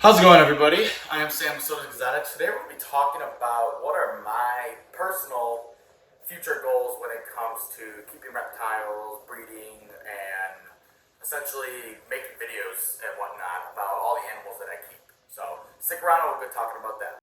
How's it going, everybody? I am Sam Sota. Today we're going to be talking about what are my personal future goals when it comes to keeping reptiles, breeding, and essentially making videos and whatnot about all the animals that I keep. So stick around and we'll be talking about that.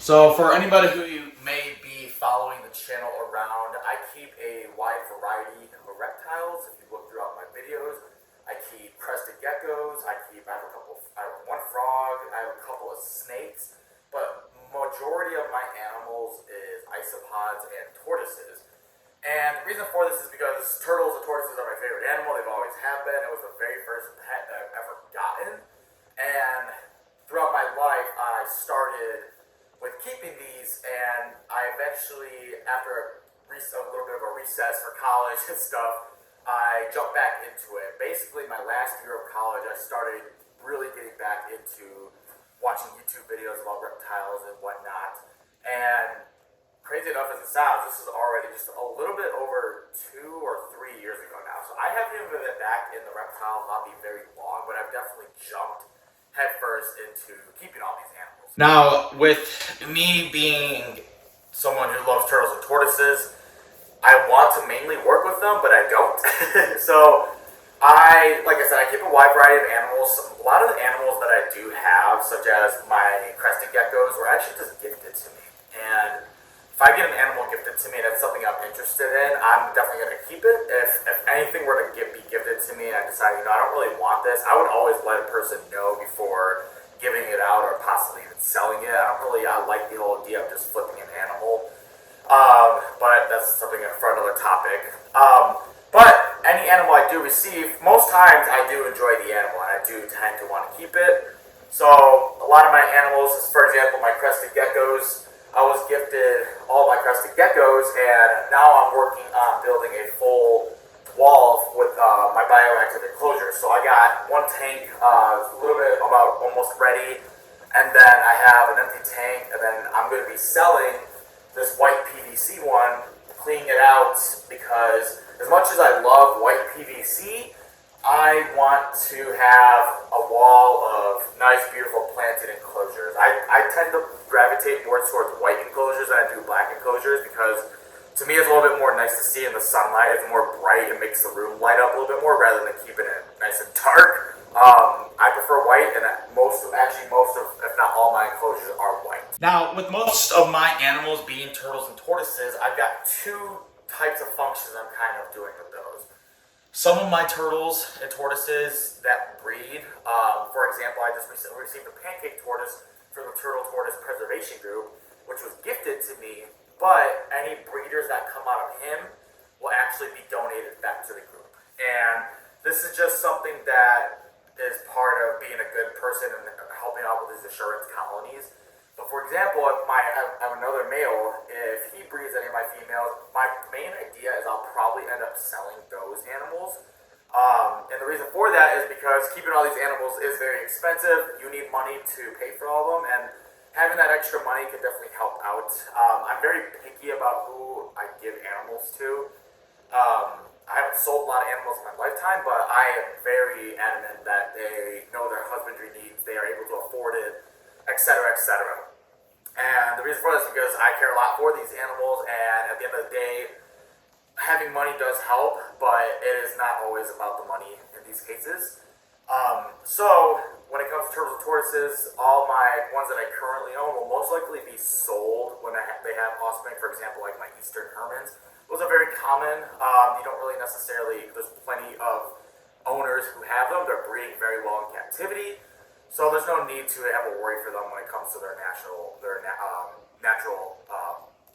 So for anybody who may be following the channel around, I keep a wide variety of reptiles. If you look throughout my videos, I keep crested geckos, I have one frog, I have a couple of snakes, but majority of my animals is isopods and tortoises. And the reason for this is because turtles and tortoises are my favorite animal. They've always have been. It was the very first pet that I've ever gotten. And throughout my life, I started with keeping these, and I eventually, after a little bit of a recess for college and stuff, I jumped back into it. Basically, my last year of college, I started really getting back into watching YouTube videos about reptiles and whatnot. And crazy enough as it sounds, this is already just a little bit over 2 or 3 years ago now. So I haven't even been back in the reptile hobby very long, but I've definitely jumped headfirst into keeping all these animals. Now, with me being someone who loves turtles and tortoises, I want to mainly work with them, but I don't. So like I said, I keep a wide variety of animals. A lot of the animals that I do have, such as my crested geckos, were actually just gifted to me. And if I get an animal gifted to me that's something I'm interested in, I'm definitely going to keep it. If anything were to be gifted to me and I decide, I don't really want this, I would always let a person know before giving it out or possibly even selling it. I like the whole idea of just flipping an animal. But that's something for another topic. But any animal I do receive, most times I do enjoy the animal and I do tend to want to keep it. So a lot of my animals, for example, my crested geckos, I was gifted all my crested geckos, and now I'm working on building a full wall with my bioactive enclosures. So I got one tank, a little bit about almost ready, and then I have an empty tank, and then I'm going to be selling this white PVC one, cleaning it out, because as much as I love white PVC, I want to have a wall of nice, beautiful planted enclosures. I tend to gravitate more towards white enclosures than I do black enclosures, because to me it's a little bit more nice to see in the sunlight. It's more bright. It makes the room light up a little bit more rather than keeping it nice and dark. I prefer white, and most of, if not all, my enclosures are white. Now, with most of my animals being turtles and tortoises, I've got 2 types of functions I'm kind of doing with those. Some of my turtles and tortoises that breed, for example, I just recently received a pancake tortoise from the Turtle Tortoise Preservation Group, which was gifted to me, but any breeders that come out of him will actually be donated back to the group. And this is just something that is part of being a good person and helping out with these assurance colonies. So for example, if I have another male, if he breeds any of my females, my main idea is I'll probably end up selling those animals. And the reason for that is because keeping all these animals is very expensive. You need money to pay for all of them, and having that extra money can definitely help out. I'm very picky about who I give animals to. I haven't sold a lot of animals in my lifetime, but I am very adamant that they know their husbandry needs, they are able to afford it, etc., etc. And the reason for this is because I care a lot for these animals, and at the end of the day, having money does help, but it is not always about the money in these cases. So when it comes to turtles and tortoises, all my ones that I currently own will most likely be sold when they have offspring. For example, like my Eastern Hermans. Those are very common. You don't really necessarily, there's plenty of owners who have them. They're breeding very well in captivity. So there's no need to have a worry for them when it comes to their natural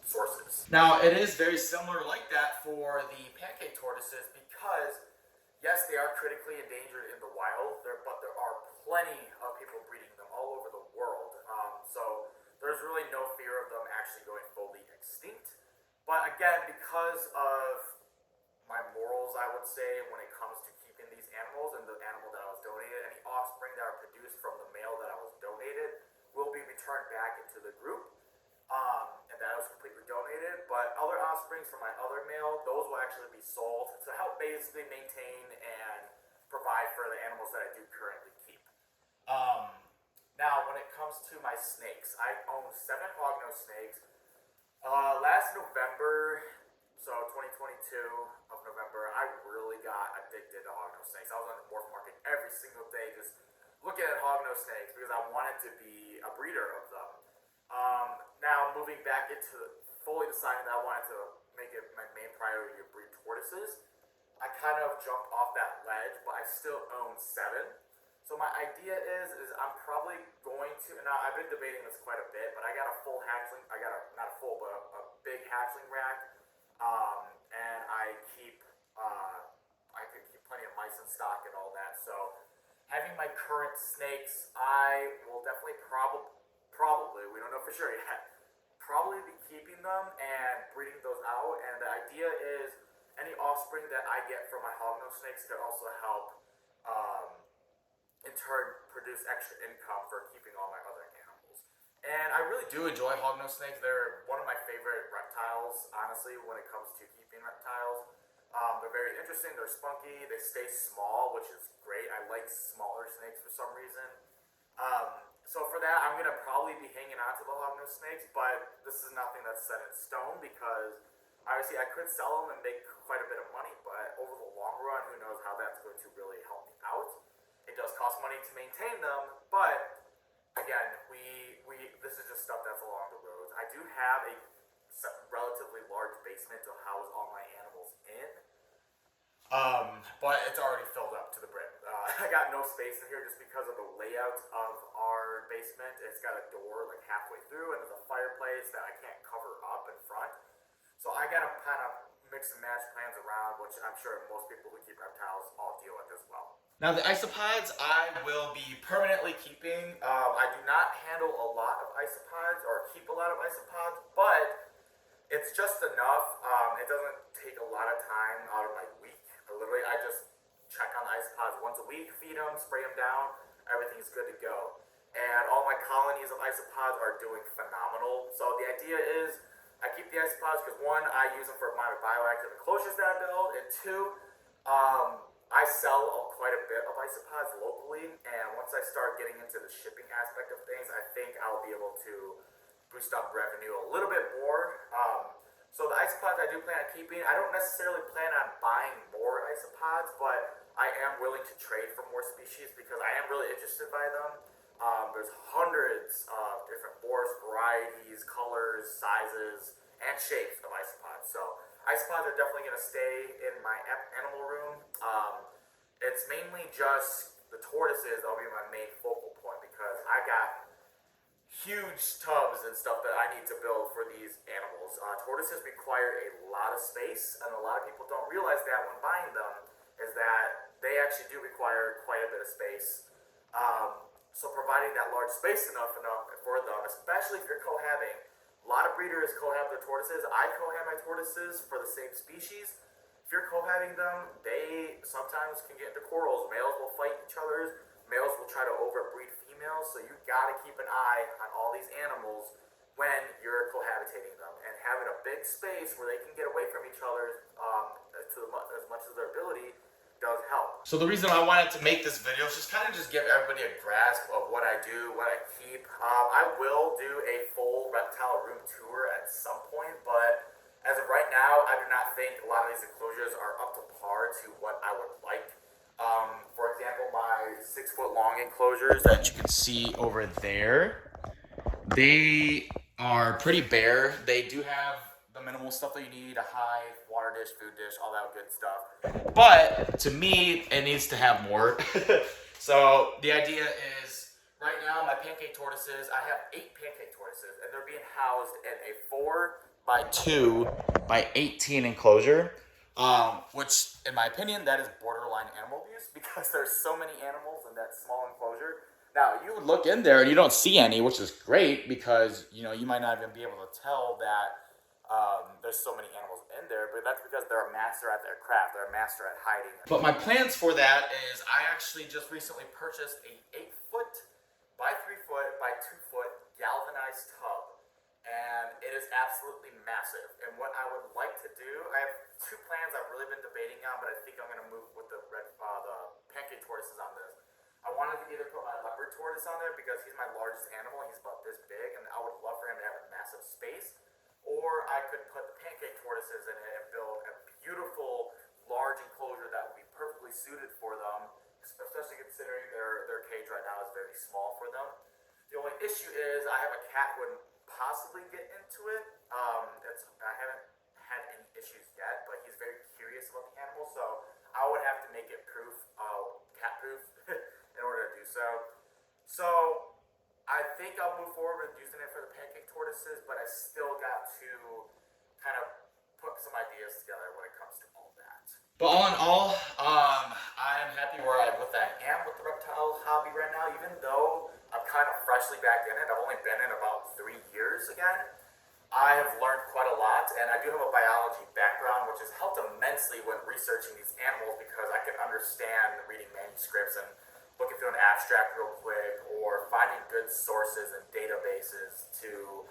sources. Now, it is very similar like that for the pancake tortoises, because yes, they are critically endangered in the wild, but there are plenty of people breeding them all over the world. So there's really no fear of them actually going fully extinct. But again, because of my morals, I would say, when it comes to keeping these animals and the animal that I was donated, any offspring that are produced from the male that I was donated will be returned back into the group. And that was completely donated. But other offsprings from my other male, those will actually be sold to help basically maintain and that I do currently keep. Now, when it comes to my snakes, I own 7 hognose snakes. Last November, so 2022 of November, I really got addicted to hognose snakes. I was on the morph market every single day just looking at hognose snakes because I wanted to be a breeder of them. Now, moving back into fully deciding that I wanted to make it my main priority to breed tortoises, I kind of jumped off that ledge, but I still own 7. So my idea is I'm probably going to, and I've been debating this quite a bit, but I got a full hatchling, I got not a full, but a big hatchling rack, and I could keep plenty of mice in stock and all that. So having my current snakes, I will definitely probably, we don't know for sure yet, probably be keeping them and breeding those out. And the idea is any offspring that I get from my hognose snakes could also help in turn produce extra income for keeping all my other animals. And I really do enjoy hognose snakes. They're one of my favorite reptiles, honestly, when it comes to keeping reptiles. They're very interesting, they're spunky, they stay small, which is great. I like smaller snakes for some reason. So for that, I'm going to probably be hanging on to the hognose snakes, but this is nothing that's set in stone because obviously I could sell them and make quite a bit of money, but over the long run, who knows how that's going to really help me out. It does cost money to maintain them, but again, this is just stuff that's along the roads. I do have a relatively large basement to house all my animals in, but it's already filled up to the brim. I got no space in here just because of the layout of our basement. It's got a door like halfway through, and there's a fireplace that I can't cover up in front. So I gotta kind of mix and match plans around, which I'm sure most people who keep reptiles all deal with as well. Now the isopods I will be permanently keeping. I do not handle a lot of isopods or keep a lot of isopods, but it's just enough. It doesn't take a lot of time out of my week. Literally, I just check on the isopods once a week, feed them, spray them down, everything's good to go. And all my colonies of isopods are doing phenomenal. So the idea is I keep the isopods because 1, I use them for my bioactive enclosures that I build, and 2, I sell quite a bit of isopods locally, and once I start getting into the shipping aspect of things, I think I'll be able to boost up revenue a little bit more. So the isopods I do plan on keeping. I don't necessarily plan on buying more isopods, but I am willing to trade for more species because I am really interested by them. There's hundreds of different forest varieties, colors, sizes, and shapes of isopods. So isopods are definitely going to stay in my animal room. It's mainly just the tortoises that'll be my main focal point because I got huge tubs and stuff that I need to build for these animals. Tortoises require a lot of space, and a lot of people don't realize that when buying them, is that they actually do require quite a bit of space. So providing that large space enough for them, especially if you're cohabbing. A lot of breeders cohab their tortoises. I cohab my tortoises for the same species. If you're cohabbing them, they sometimes can get into quarrels. Males will fight each other. Males will try to overbreed females. So you gotta keep an eye on all these animals when you're cohabitating them. And having a big space where they can get away from each other as much as their ability does help. So the reason I wanted to make this video is just kind of give everybody a grasp of what I do, what I keep. I will do a full reptile room tour at some point, but as of right now, I do not think a lot of these enclosures are up to par to what I would like. For example, my 6-foot long enclosures that you can see over there, they are pretty bare. They do have the minimal stuff that you need, a hive, water dish, food dish, all that good stuff. But to me, it needs to have more. So the idea is, right now, my pancake tortoises, I have 8 pancake tortoises, and they're being housed in a 4x2x18 enclosure, which, in my opinion, that is borderline animal abuse because there's so many animals in that small enclosure. Now, you would look in there and you don't see any, which is great because, you might not even be able to tell that there's so many animals in there, but that's because they're a master at their craft. They're a master at hiding. But my plans for that is I actually just recently purchased a 8-foot by 3-foot by 2-foot galvanized tub, and it is absolutely massive. And what I would like to do, I have 2 plans I've really been debating on, but I think I'm going to move with the pancake tortoises on this. tortoise on there because he's my largest animal. He's about this big, and I would love for him to have a massive space. Or I could put the pancake tortoises in it and build a beautiful large enclosure that would be perfectly suited for them, especially considering their cage right now is very small for them. The only issue is I have a cat who would possibly get into it. I haven't had any issues yet, but he's very curious about the animal, so I would have to make it cat proof in order to do so. So I think I'll move forward with using it for the pancake tortoises, but I still got to kind of put some ideas together when it comes to all that. But all in all, I'm happy where I am with the reptile hobby right now, even though I'm kind of freshly back in it. I've only been in about 3 years again. I have learned quite a lot, and I do have a biology background, which has helped immensely when researching these animals because I can understand reading manuscripts and looking through an abstract real quick or finding good sources and databases to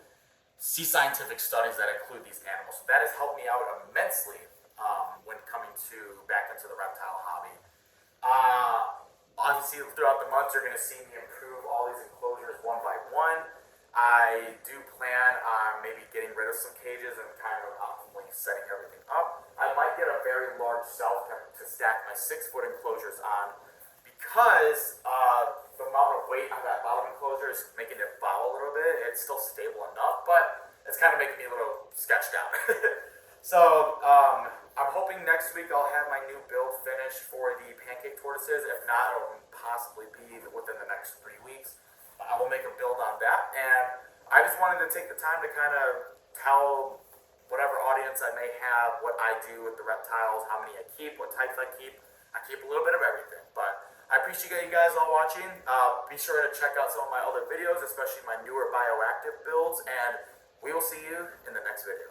see scientific studies that include these animals. So that has helped me out immensely when coming back into the reptile hobby. Obviously, throughout the months, you're going to see me improve all these enclosures one by one. I do plan on maybe getting rid of some cages and kind of optimally setting everything up. I might get a very large shelf to stack my 6-foot enclosures on because the amount of weight on that bottom enclosure is making it bow a little bit. It's still stable enough, but it's kind of making me a little sketched out. So I'm hoping next week I'll have my new build finished for the pancake tortoises. If not, it'll possibly be within the next 3 weeks. I will make a build on that, and I just wanted to take the time to kind of tell whatever audience I may have what I do with the reptiles, how many I keep, what types I keep. I keep a little bit of everything, but I appreciate you guys all watching. Be sure to check out some of my other videos, especially my newer bioactive builds, and we will see you in the next video.